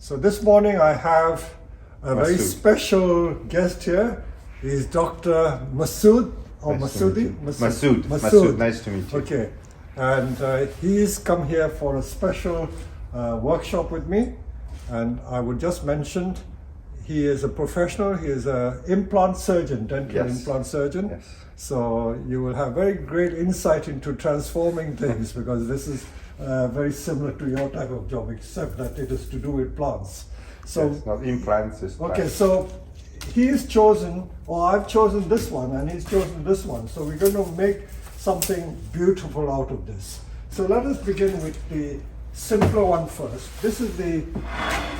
So this morning I have a very Masoud. special guest here. He's Dr. Masoud or Nice to meet Masoudi? you. Masoud, nice to meet you. Okay, and he's come here for a special workshop with me. And I would just mention, he is a professional. He is an implant surgeon, dental Yes. implant surgeon. Yes. So you will have very great insight into transforming things because this is very similar to your type of job, except that it is to do with plants. So Yes, not implants, it's okay, plants. so he's chosen, or I've chosen this one, and he's chosen this one. So we're going to make something beautiful out of this. So let us begin with the simpler one first. This is the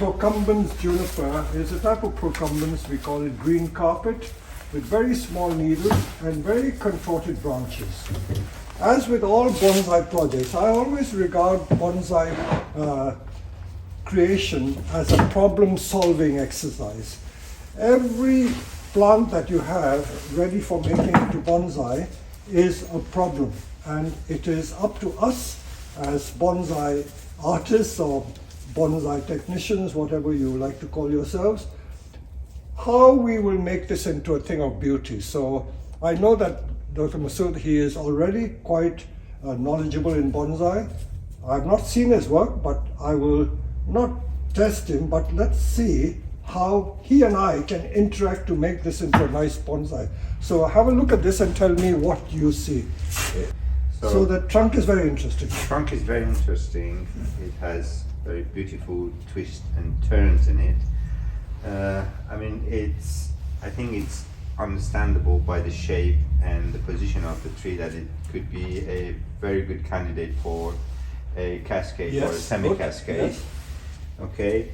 Procumbens Juniper. It's a type of Procumbens, we call it green carpet, with very small needles and very contorted branches. As with all bonsai projects, I always regard bonsai creation as a problem-solving exercise. Every plant that you have ready for making into bonsai is a problem, and it is up to us as bonsai artists or bonsai technicians, whatever you like to call yourselves, how we will make this into a thing of beauty. So I know that Dr. Masoud, he is already quite knowledgeable in bonsai. I've not seen his work, but I will not test him, but let's see how he and I can interact to make this into a nice bonsai. So have a look at this and tell me what you see. So the trunk is very interesting. The trunk is very interesting. It has very beautiful twists and turns in it. I think it's understandable by the shape and the position of the tree that it could be a very good candidate for a cascade or a semi-cascade. Yes. Okay.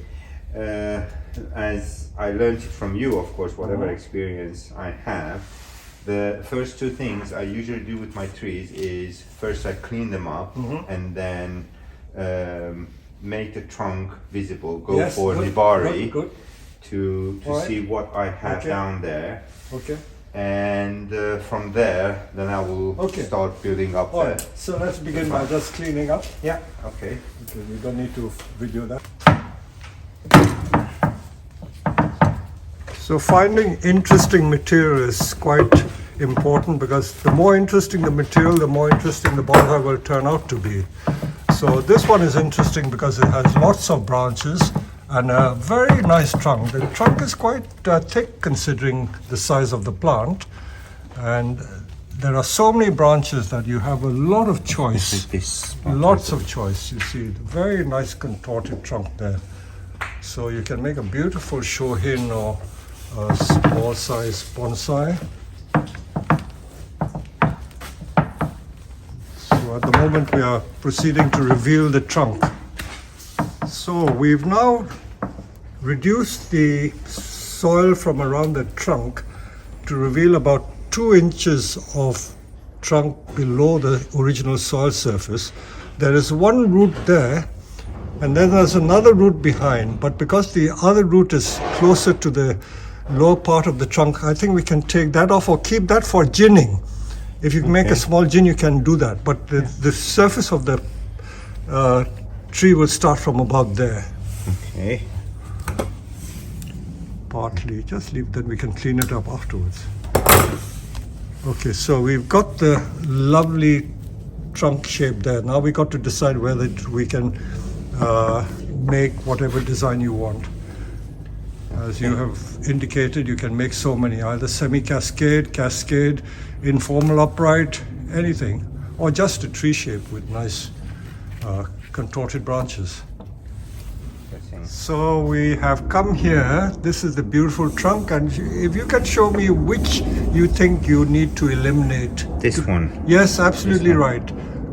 As I learned it from you, of course, whatever experience I have, the first two things I usually do with my trees is first I clean them up and then make the trunk visible, go for nibari to see what I have down there. Okay. And from there, then I will start building up there. Right. So let's begin by just cleaning up. Yeah, okay. Okay, we don't need to video that. So finding interesting material is quite important because the more interesting the material, the more interesting the bonsai will turn out to be. So this one is interesting because it has lots of branches and a very nice trunk. The trunk is quite thick considering the size of the plant, and there are so many branches that you have a lot of choice. Lots of choice. You see, very nice contorted trunk there. So you can make a beautiful shohin or a small size bonsai. So at the moment we are proceeding to reveal the trunk. So we've now reduced the soil from around the trunk to reveal about 2 inches of trunk below the original soil surface. There is one root there, and then there's another root behind, but because the other root is closer to the lower part of the trunk, I think we can take that off or keep that for ginning. If you make a small gin, you can do that, but the surface of the tree will start from about there. Okay. Partly, just leave that, we can clean it up afterwards. Okay, so we've got the lovely trunk shape there. Now we got to decide whether we can make whatever design you want. As you have indicated, you can make so many, either semi-cascade, cascade, informal upright, anything, or just a tree shape with nice contorted branches. So we have come here. This is the beautiful trunk, and if you can show me which you think you need to eliminate. This one. Yes, absolutely right.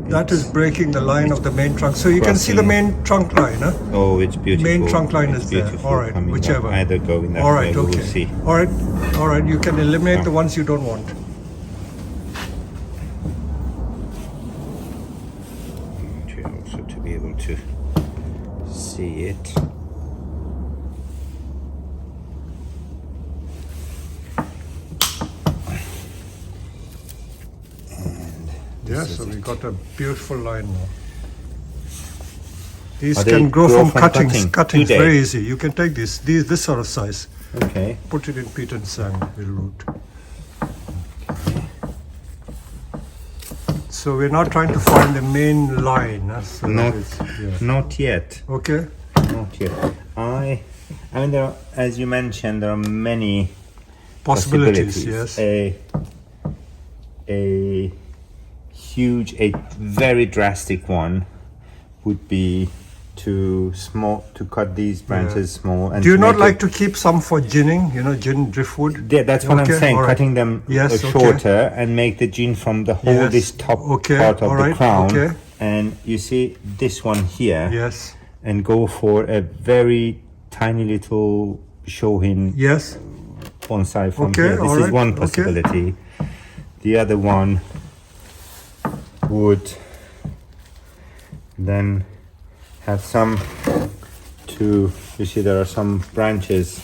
That is breaking the line of the main trunk. So you can see the main trunk line, huh? Oh, it's beautiful. Main trunk line is there. Beautiful. All right, whichever. Either go in that all right, way, okay. we'll see. All right. You can eliminate the ones you don't want. Also to be able to see it. Yeah, so we got a beautiful line now. These Oh, they can grow from cuttings. cutting. Cuttings, Do they? very easy. You can take this sort of size. Okay. Put it in peat and sand, will root. So we're now trying to find the main line. So Not yet. Okay. Not yet. I mean, as you mentioned, there are many Possibilities. Yes. A very drastic one would be to cut these branches small. And do you not like to keep some for ginning? You know, gin driftwood. Yeah, that's what I'm saying. Right. Cutting them shorter and make the gin from the whole this top part of the crown. Okay. And you see this one here. Yes. And go for a very tiny little Shohin bonsai from here. This is one possibility. The other one would then have some you see there are some branches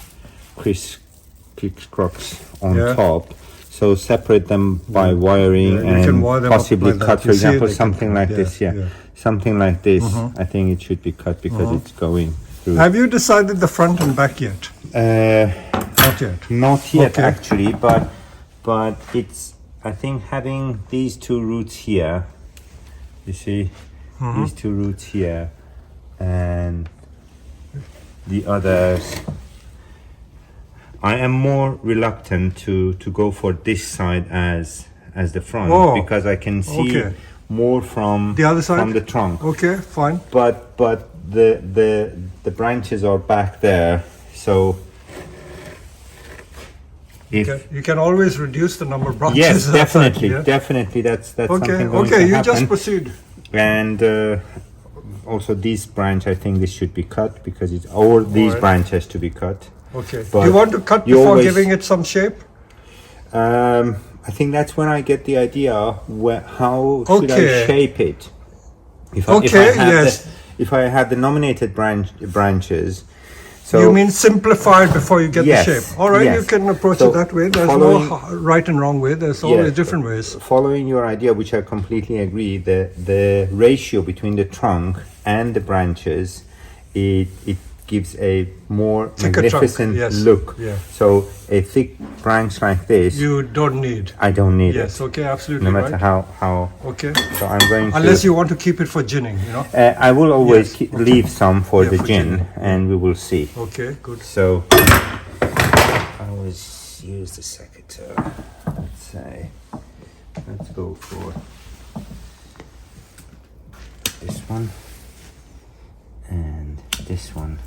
crisscross on top, so separate them by wiring and possibly cut, for example, something like this. Something like this. I think it should be cut because it's going through. Have you decided the front and back yet? Not yet actually, but it's, I think, having these two roots here, you see, these two roots here, and the others, I am more reluctant to go for this side as the front because I can see more from the other side, from the trunk. Okay, fine. But the branches are back there, so you can always reduce the number of branches. Yes, definitely. That's something going to you happen. just proceed. And also this branch, I think this should be cut because it's these branches to be cut. Okay. But you want to cut before giving it some shape? I think that's when I get the idea how should I shape it. If I have the nominated branches. So you mean simplified before you get the shape. All right, you can approach it that way. There's no right and wrong way. There's always different ways. Following your idea, which I completely agree, the ratio between the trunk and the branches, it gives a more magnificent look. So a thick branch like this, you don't need. I don't need it. Yes, okay, absolutely. No matter how. Okay. So I'm going unless you want to keep it for ginning, you know. I will always leave some for the gin, and we will see. Okay, good. So I always use the secateur. Let's go for this one and this one.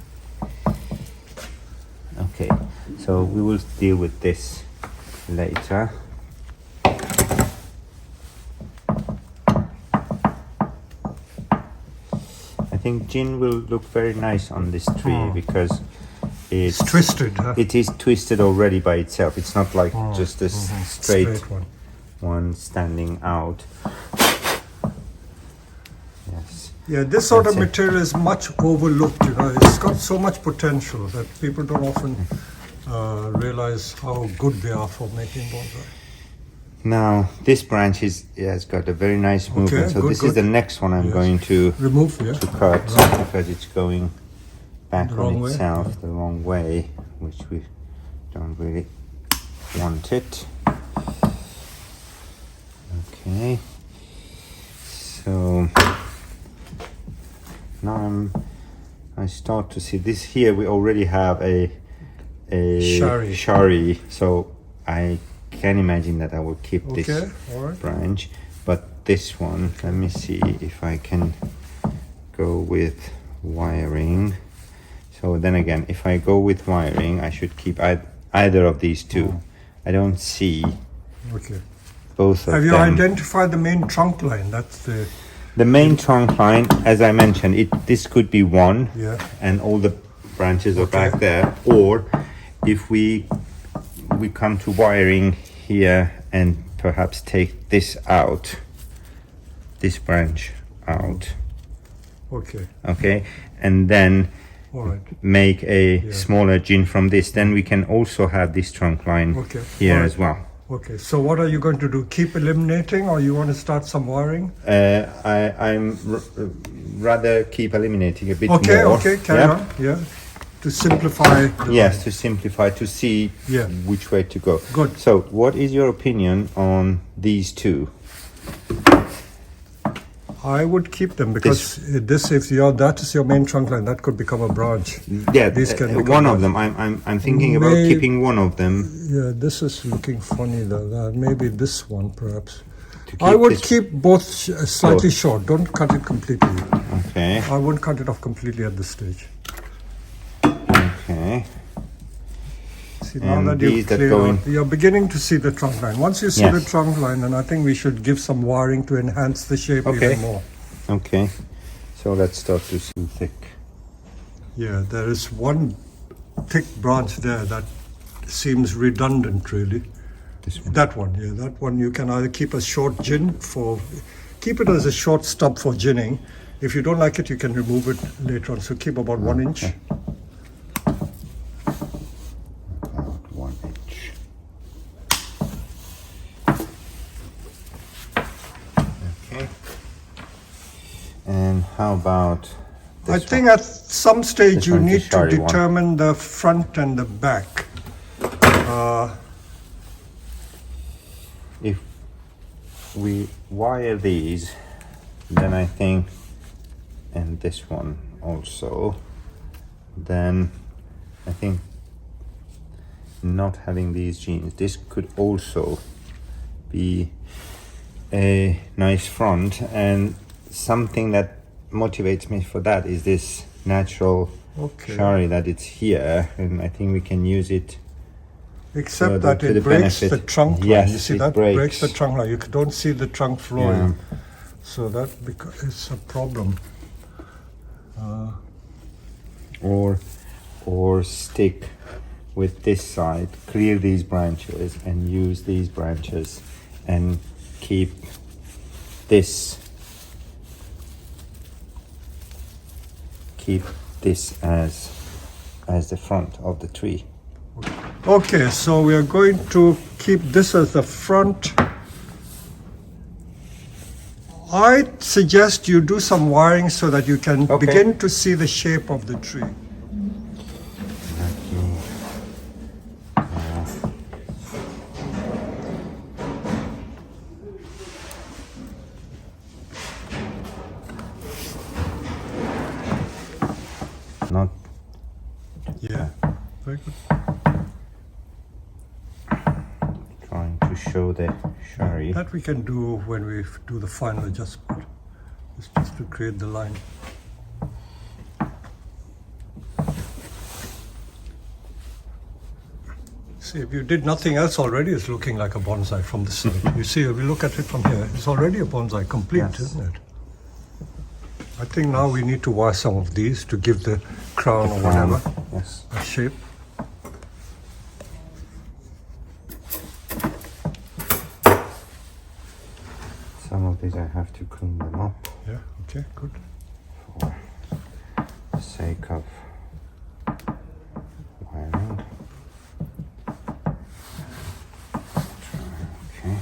Okay, so we will deal with this later. I think gin will look very nice on this tree because it's twisted. Huh? It is twisted already by itself. It's not like just a straight one standing out. Yes. Yeah, this sort of material is much overlooked. You know, it's got so much potential that people don't often realize how good they are for making bonsai. Now, this branch has got a very nice movement. So this is the next one I'm going to remove, to cut because it's going back on itself the wrong way, which we don't really want it. Okay. So now I start to see this here. We already have a shari, so I can imagine that I will keep this branch, but this one, let me see if I can go with wiring. So then again, if I go with wiring, I should keep either of these two. I don't see both of them. Have you identified the main trunk line? That's the main trunk line, as I mentioned, this could be one, and all the branches are back there, or if we come to wiring here and perhaps take this out, this branch out. Okay, and then make a smaller gin from this. Then we can also have this trunk line here as well. Okay, so what are you going to do? Keep eliminating, or you want to start some wiring? I'm rather keep eliminating a bit Okay, more. okay, carry on. Yeah, to simplify. Yes, to simplify, to see Yeah. which way to go. Good. So, what is your opinion on these two? I would keep them because that is your main trunk line, that could become a branch. Yeah, These can become one of branch. them. I'm thinking about keeping one of them. Yeah, this is looking funny though. Maybe this one perhaps. keep I would this- keep both slightly short. Don't cut it completely. Okay. I wouldn't cut it off completely at this stage. Okay. See, now And that these you've that cleared go out, in- you're beginning to see the trunk line. Once you see Yes. the trunk line, then I think we should give some wiring to enhance the shape Okay. even more. Okay. So let's start to see thick. Yeah, there is one thick branch there that seems redundant really. This one. That one, yeah, that one you can either keep a short gin keep it as a short stub for ginning. If you don't like it, you can remove it later on. So keep about 1 inch. About 1 inch. Okay. And how about I this think one? at some stage This you one's the need to shiny one. determine the front and the back. If we wire these, then I think, and this one also, then I think not having these jeans, this could also be a nice front. And something that motivates me for that is this natural Okay. shari that it's here, and I think we can use it. Except So that to the it breaks benefit. the trunk line. Yes, You see it that breaks breaks. the trunk line. You don't see the trunk flowing. Yeah. So that it's a problem. Or stick with this side, clear these branches and use these branches and keep this as the front of the tree. Okay, so we are going to keep this as the front. I suggest you do some wiring so that you can Okay. begin to see the shape of the tree. Not Yeah, very good. trying to show the shari. That we can do when we do the final adjustment. It's just to create the line. See, if you did nothing else already, it's looking like a bonsai from the side. You see, if you look at it from here, it's already a bonsai complete, Yes. isn't it? I think now we need to wire some of these to give the crown or whatever Yes. a shape. Some of these I have to clean them up Yeah, okay, good. for the sake of wiring. Okay.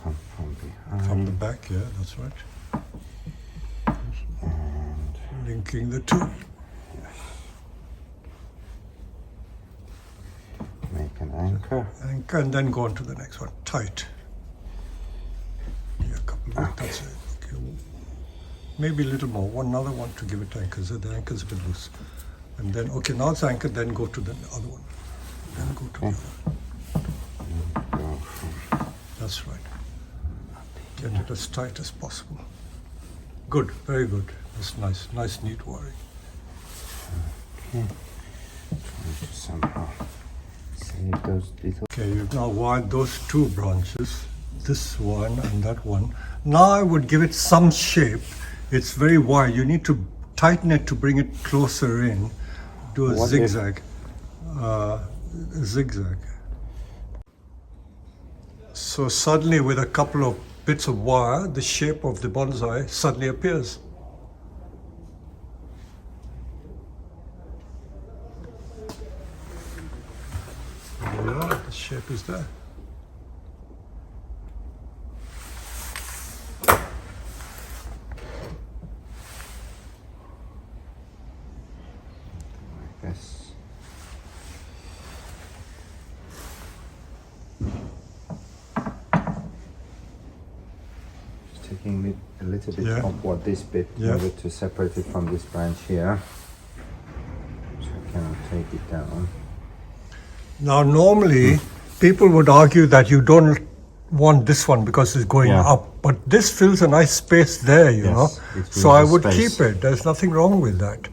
Come from From behind the back, yeah, that's right. and Linking the two. make an anchor. And then go on to the next one. Tight. Yeah, a couple of that's it. Okay. Maybe a little more. Another one to give it anchors. The anchor's a bit loose. And then, okay, now it's anchored, then go to the other one. Then go to the other one. Go from That's right. Get it as tight as possible. Good, very good. That's nice. Nice, neat wiring. trying to somehow save those little. Okay, you've now wired those two branches, this one and that one. Now I would give it some shape. It's very wide. You need to tighten it to bring it closer in. Do a What if- zigzag. Zigzag. So suddenly with a couple of bits of wire, the shape of the bonsai suddenly appears. There you are, the shape is there. taking a little bit Yeah. upward this bit in Yeah. order to separate it from this branch here. So I cannot take it down. Now, normally people would argue that you don't want this one because it's going Yeah. up, but this fills a nice space there, you Yes, know. it So I fills the would space. keep it. There's nothing wrong with that.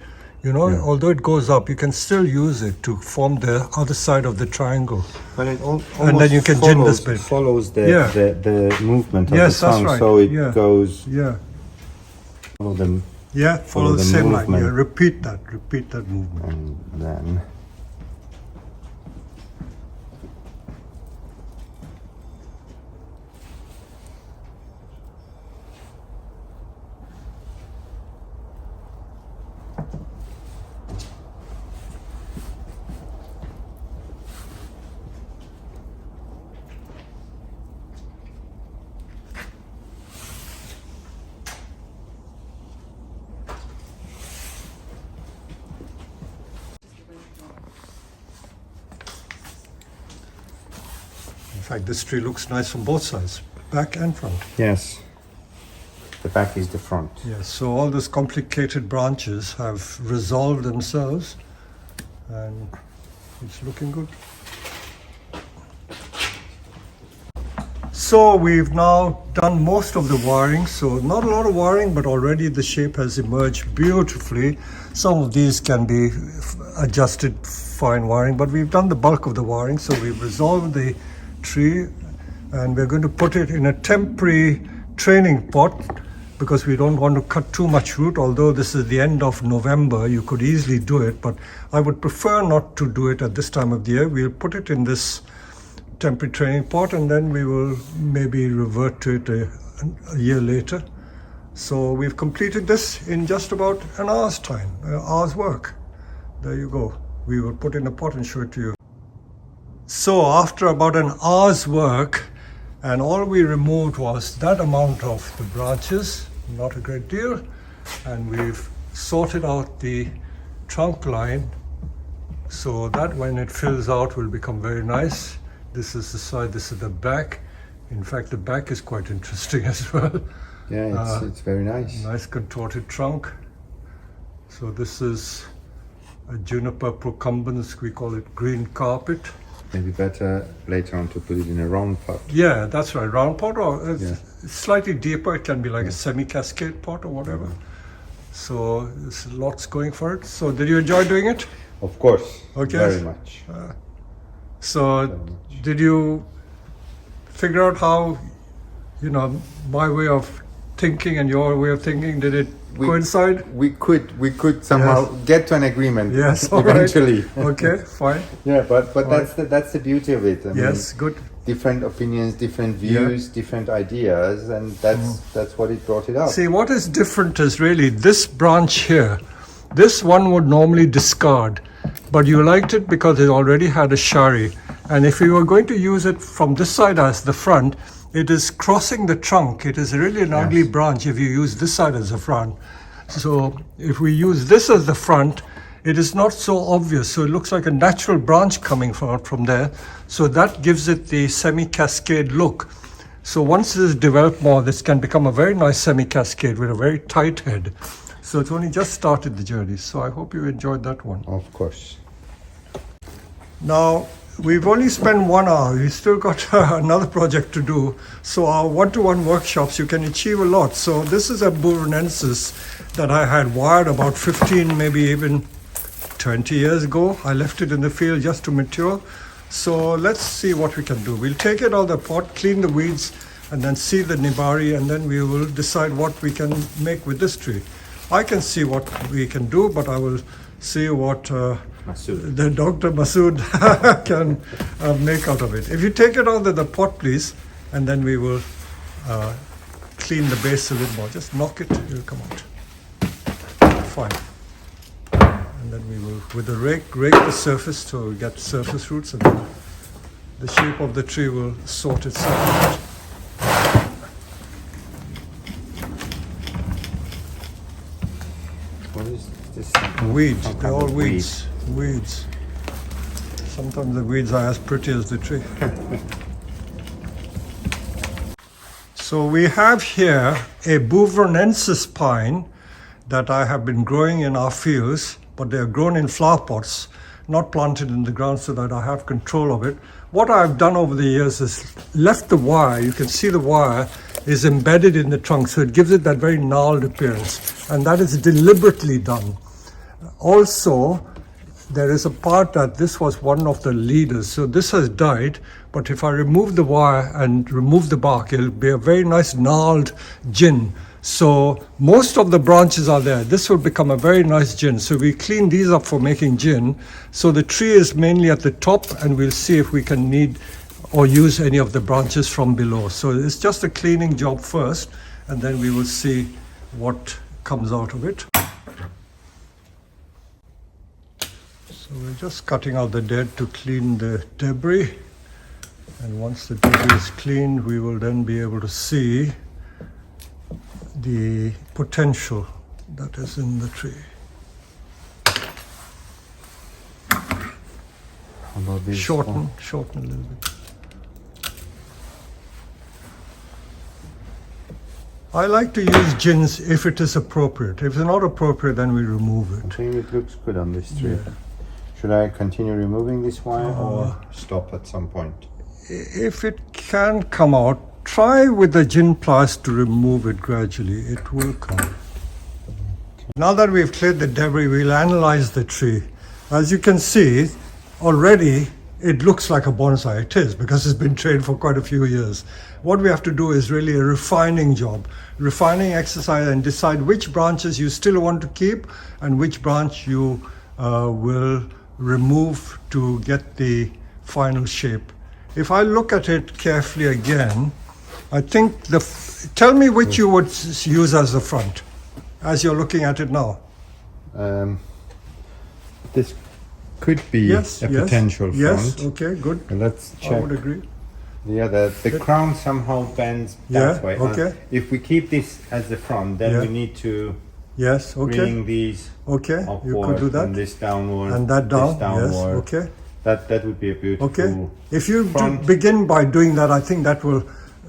You know, Yeah. although it goes up, you can still use it to form the other side of the triangle. But it And then you can gin this bit. follows the, Yeah. the movement of Yes, the that's tongue, right. so it Yeah. goes Yeah, follow them yeah, follow the the same line. movement. Yeah, repeat that movement. and then. In fact, this tree looks nice from both sides, back and front. Yes. The back is the front. Yes, so all those complicated branches have resolved themselves and it's looking good. So we've now done most of the wiring, so not a lot of wiring, but already the shape has emerged beautifully. Some of these can be adjusted fine wiring, but we've done the bulk of the wiring, so we've resolved the tree and we're going to put it in a temporary training pot because we don't want to cut too much root. Although this is the end of November, you could easily do it, but I would prefer not to do it at this time of the year. We'll put it in this temporary training pot and then we will maybe revert to it a year later. So we've completed this in just about an hour's time, an hour's work. There you go. We will put in a pot and show it to you. So after about an hour's work, and all we removed was that amount of the branches, not a great deal, and we've sorted out the trunk line so that when it fills out will become very nice. This is the side, this is the back. In fact, the back is quite interesting as well. Yeah, it's very nice. Nice contorted trunk. So this is a Juniper Procumbens, we call it green carpet. Maybe better later on to put it in a round pot. Yeah, that's right, round pot or Yeah. slightly deeper, it can be like a semi-cascade pot or whatever. So there's lots going for it. So did you enjoy doing it? Of course, Okay. very much. So did you figure out how, you know, my way of thinking and your way of thinking, did it coincide? We could somehow get to an agreement. Yes, all right. eventually. Okay, fine. Yeah, but that's the beauty of it. I mean, Yes, good. different opinions, different views, different ideas, and that's what it brought it up. See, what is different is really this branch here. This one would normally discard, but you liked it because it already had a shari. And if you were going to use it from this side as the front, it is crossing the trunk. It is really an ugly branch if you use this side as the front. So if we use this as the front, it is not so obvious. So it looks like a natural branch coming from there. So that gives it the semi-cascade look. So once this is developed more, this can become a very nice semi-cascade with a very tight head. So it's only just started the journey. So I hope you enjoyed that one. Of course. Now, we've only spent 1 hour. We've still got another project to do. So our one-to-one workshops, you can achieve a lot. So this is a Beuvronenesis that I had wired about 15, maybe even 20 years ago. I left it in the field just to mature. So let's see what we can do. We'll take it out of the pot, clean the weeds, and then see the nibari, and then we will decide what we can make with this tree. I can see what we can do, but I will see what Masoud. the Dr Masoud can make out of it. If you take it out of the pot, please, and then we will clean the base a little more. Just knock it, it will come out. Fine. And then we will, with the rake the surface to get surface roots, and then the shape of the tree will sort itself out. What is this? Weed, Some they're kind all of weeds. Weeds. Sometimes the weeds are as pretty as the tree. So we have here a Beuvronenesis pine that I have been growing in our fields, but they are grown in flower pots, not planted in the ground, so that I have control of it. What I've done over the years is left the wire. You can see the wire is embedded in the trunk, so it gives it that very gnarled appearance, and that is deliberately done. Also, there is a part that this was one of the leaders, so this has died, but if I remove the wire and remove the bark, it'll be a very nice gnarled gin. So most of the branches are there. This will become a very nice gin. So we clean these up for making gin. So the tree is mainly at the top, and we'll see if we can need or use any of the branches from below. So it's just a cleaning job first, and then we will see what comes out of it. So we're just cutting out the dead to clean the debris. And once the debris is cleaned, we will then be able to see the potential that is in the tree. How about this Shorten one? a little bit. I like to use gins if it is appropriate. If it's not appropriate, then we remove I it. think it looks good on this tree. Yeah. Should I continue removing this wire or stop at some point? If it can come out, try with the gin pliers to remove it gradually. It will come. Okay. Now that we've cleared the debris, we'll analyze the tree. As you can see, already it looks like a bonsai. It is, because it's been trained for quite a few years. What we have to do is really a refining job, refining exercise, and decide which branches you still want to keep and which branch you will remove to get the final shape. If I look at it carefully again, I think tell me which you would use as the front, as you're looking at it now. This could be a potential front. Yes, okay, good. Let's check. I would agree. Yeah, the crown somehow bends that way. Okay. If we keep this as the front, then we need to bring these upward, you could do that. and this downward, and that down. this downward. Yes, okay. That would be a beautiful. Okay. If you front. begin by doing that, I think that will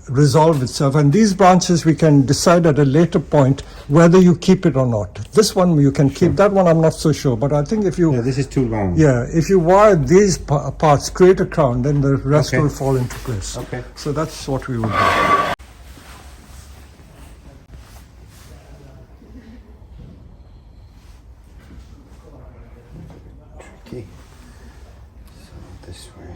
resolve itself. And these branches, we can decide at a later point whether you keep it or not. This one you can keep. That one I'm not so sure. But I think if you this is too long. if you wire these parts, create a crown, then the rest will fall into place. Okay. So that's what we will do. Okay. So this way.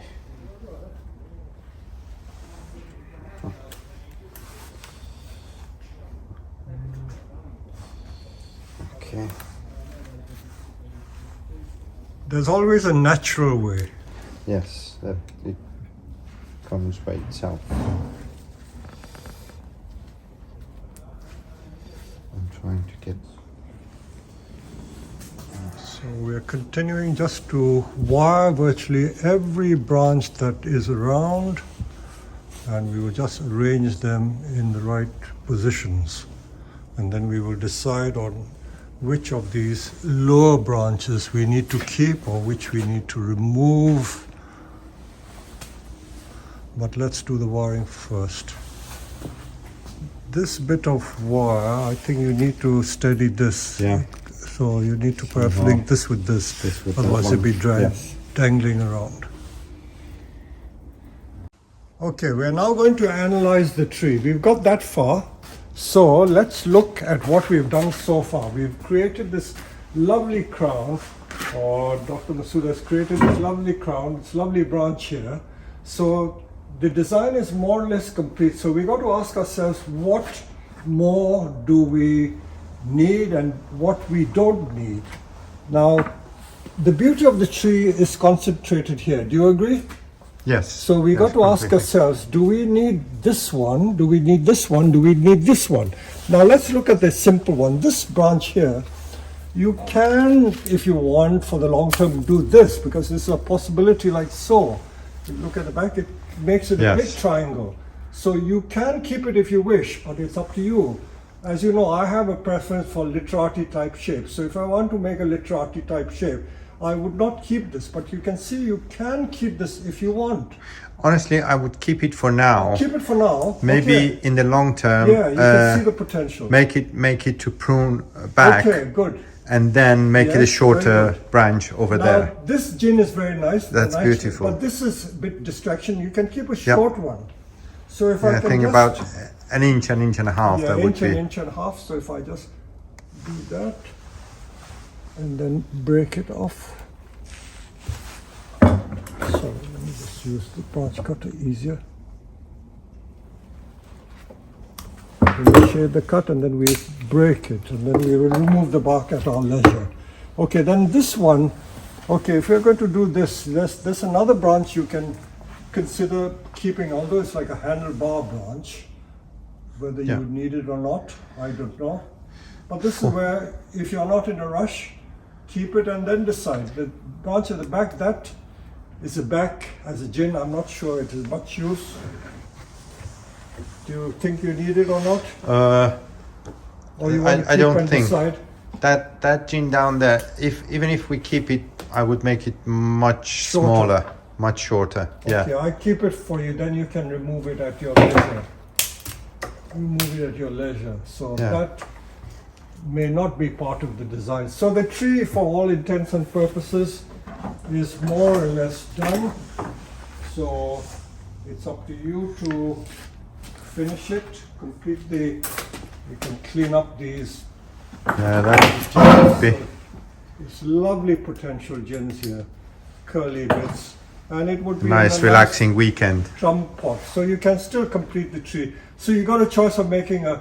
Okay. There's always a natural way. Yes, that it comes by itself. I'm trying to get. So we're continuing just to wire virtually every branch that is around, and we will just arrange them in the right positions. And then we will decide on which of these lower branches we need to keep or which we need to remove. But let's do the wiring first. This bit of wire, I think you need to steady this. Yeah. So you need to perhaps link this with this, otherwise it'll be dangling around. Okay, we're now going to analyze the tree. We've got that far. So let's look at what we've done so far. We've created this lovely crown, or Dr. Masoud has created this lovely crown, this lovely branch here. So the design is more or less complete. So we got to ask ourselves, what more do we need and what we don't need? Now, the beauty of the tree is concentrated here. Do you agree? Yes. So we got to ask ourselves, do we need this one? Do we need this one? Do we need this one? Now let's look at the simple one. This branch here, you can, if you want, for the long term, do this, because this is a possibility like so. If you look at the back, it makes it a big triangle. So you can keep it if you wish, but it's up to you. As you know, I have a preference for literati type shapes. So if I want to make a literati type shape, I would not keep this, but you can see you can keep this if you want. Honestly, I would keep it for now. Keep it for now. Maybe okay. in the long term, Yeah, you can see the potential. make it to prune back. Okay, good. And then make it a Yes, shorter very branch over Now, there. this gin is very nice. That's nice, beautiful. But this is a bit distraction. You can keep a short one. So if Yeah, I I can think just, about an inch and a half. yeah, That would inch be. and inch and a half. So if I just do that and then break it off. Sorry, let me just use the branch cutter easier. We shade the cut and then we break it and then we will remove the bark at our leisure. Okay, then this one, okay, if you're going to do this, there's another branch you can consider keeping, although it's like a handlebar branch. Whether you would need it or not, I don't know. But this is where, if you're not in a rush, keep it and then decide. The branch at the back, that is a back as a gin. I'm not sure it is much use. Do you think you need it or not? Or you want to I keep don't and think decide? that gin down there. Even if we keep it, I would make it much smaller, much shorter. Yeah. Okay, I keep it for you. Then you can remove it at your leisure. Remove it at your leisure. So that may not be part of the design. So the tree, for all intents and purposes, is more or less done. So it's up to you to finish it completely. You can clean up these. Yeah, that would be. It's lovely potential gins here, curly bits, and it would be Nice, relaxing weekend. drum pot. So you can still complete the tree. So you got a choice of making a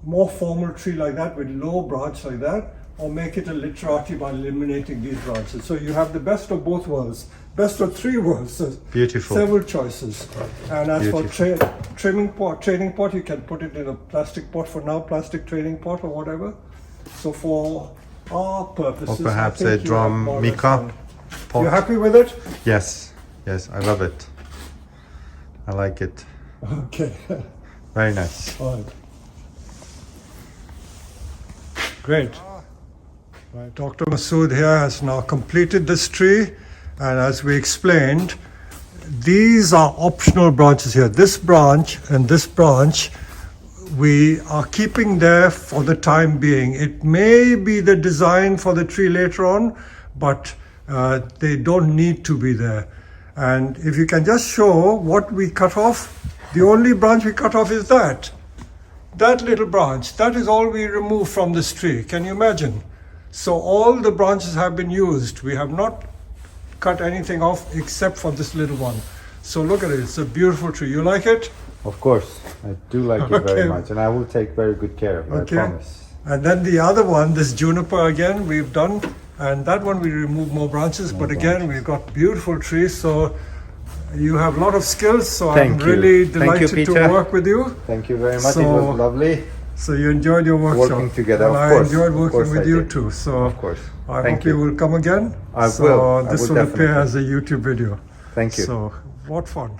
more formal tree like that with low branch like that, or make it a literati by eliminating these branches. So you have the best of both worlds, best of three worlds. So Beautiful. several choices. And as Beautiful. for trading pot, you can put it in a plastic pot for now, plastic trading pot or whatever. So for our purposes, Or perhaps I think a you drum have more or less mica done. pot. You're happy with it? Yes, I love it. I like it. Okay. Very nice. All right. Great. Right. Dr. Masoud here has now completed this tree, and as we explained, these are optional branches here. This branch and this branch we are keeping there for the time being. It may be the design for the tree later on, but they don't need to be there. And if you can just show what we cut off, the only branch we cut off is that little branch. That is all we remove from this tree. Can you imagine? So all the branches have been used. We have not cut anything off except for this little one. So look at it. It's a beautiful tree. You like it? Of course, I do like it Okay. very much, and I will take very good care of it. Okay. I promise. And then the other one, this juniper again, we've done. And that one we remove more branches. But again, we've got beautiful trees. So you have a lot of skills. So Thank I'm you. really Thank you, delighted to Peter. work with you. Thank you very much. So- it was lovely. So you enjoyed your workshop. Working together, and of I course. enjoyed Of working course with I you did. too. So Of course. I Thank hope you will come again. I so will. I this will will appear definitely. as a YouTube video. Thank you. So what fun.